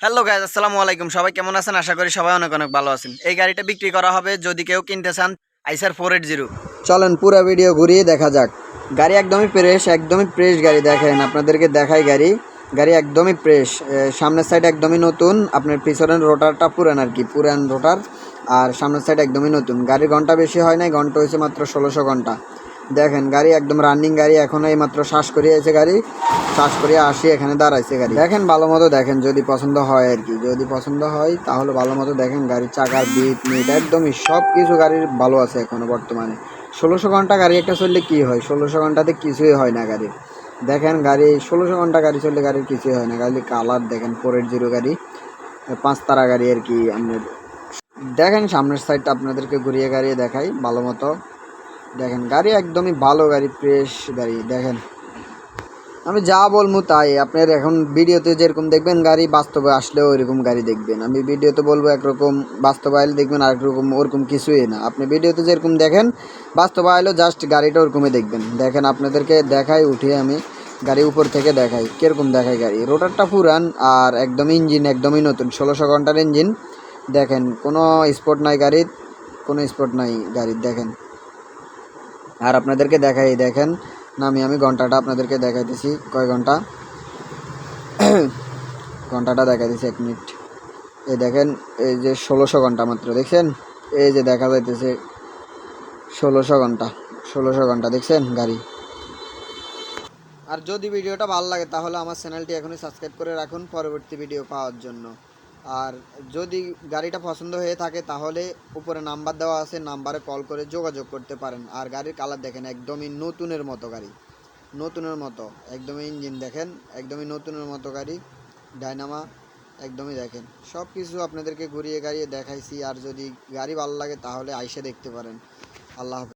Hello guys, আসসালামু আলাইকুম। সবাই কেমন আছেন? আশা করি সবাই অনেক অনেক ভালো আছেন। এই গাড়িটা বিক্রি করা হবে যদি কেউ কিনতে চান, আইসার 480। চলেন পুরো ভিডিও ঘুরিয়ে দেখা যাক। গাড়ি একদমই ফ্রেশ গাড়ি। দেখেন, আপনাদেরকে দেখাই গাড়ি। গাড়ি একদমই ফ্রেশ। সামনের সাইড একদমই নতুন, আপনার পিছনের রোটারটা পুরান আর কি, পুরান রোটার। আর সামনের সাইড একদমই নতুন। গাড়ির ঘন্টা বেশি হয় নাই, ঘন্টা হয়েছে মাত্র 1600 ঘন্টা। দেখেন গাড়ি একদম রানিং গাড়ি, এখন এই মাত্র শ্বাস করিয়েছে গাড়ি, শ্বাস করিয়ে আসি এখানে দাঁড়াইছে গাড়ি। দেখেন ভালো মতো দেখেন, যদি পছন্দ হয় আর কি, যদি পছন্দ হয় তাহলে ভালো মতো দেখেন। গাড়ির চাকার বিট মিট একদমই সব কিছু গাড়ির ভালো আছে এখনো বর্তমানে। 1600 ঘন্টা গাড়ি একটা চললে কি হয়? 1600 ঘন্টাতে কিছুই হয় না গাড়ির। দেখেন গাড়ি 1600 ঘন্টা গাড়ি চললে গাড়ির কিছুই হয় না। গাড়ির কালার দেখেন, 480 গাড়ি, 5 তারা গাড়ি আর কি। আপনার দেখেন সামনের সাইডটা আপনাদেরকে ঘুরিয়ে গাড়িয়ে দেখাই ভালো মতো। দেখেন গাড়ি একদমই ভালো গাড়ি, ফ্রেশ গাড়ি। দেখেন আমি যা বলবো তাই, আপনার এখন ভিডিওতে যেরকম দেখবেন গাড়ি, বাস্তবে আসলেও ওইরকম গাড়ি দেখবেন। আমি ভিডিওতে বলবো একরকম, বাস্তবে আইলে দেখবেন আরেক রকম। ওরকম কিছুই না, আপনি ভিডিওতে যেরকম দেখেন বাস্তবে আইলেও জাস্ট গাড়িটা ওরকমই দেখবেন। দেখেন আপনাদেরকে দেখাই, উঠিয়ে আমি গাড়ি উপর থেকে দেখাই কীরকম দেখাই গাড়ি। রোটারটা পুরান আর একদম ইঞ্জিন একদমই নতুন, 1600 ঘন্টার ইঞ্জিন। দেখেন কোনো স্পট নাই গাড়ির, কোনো স্পট নাই গাড়ির। দেখেন আর আপনাদেরকে দেখাই, দেখেন না, আমি ঘন্টাটা আপনাদেরকে দেখাইতেছি। কয় ঘন্টা ঘন্টাটা দেখাই দিচ্ছি, 1 মিনিট। এই দেখেন, এই যে 1600 ঘন্টা মাত্র, দেখছেন? এই যে দেখা যাইতেছে 1600 ঘন্টা, 1600 ঘন্টা দেখছেন গাড়ি। আর যদি ভিডিওটা ভালো লাগে তাহলে আমার চ্যানেলটি এখনই সাবস্ক্রাইব করে রাখুন পরবর্তী ভিডিও পাওয়ার জন্য। আর যদি গাড়িটা পছন্দ হয়ে থাকে তাহলে উপরে নাম্বার দেওয়া আছে, নাম্বারে কল করে যোগাযোগ করতে পারেন। আর গাড়ির কালার দেখেন, একদমই নতুনের মতো গাড়ি, নতুনের মতো একদমই। ইঞ্জিন দেখেন একদমই নতুনের মতো গাড়ি, ডায়নামা একদমই। দেখেন সব কিছু আপনাদেরকে ঘুরিয়ে গাড়িয়ে দেখাইছি। আর যদি গাড়ি ভালো লাগে তাহলে আইসে দেখতে পারেন। আল্লাহ হাফেজ।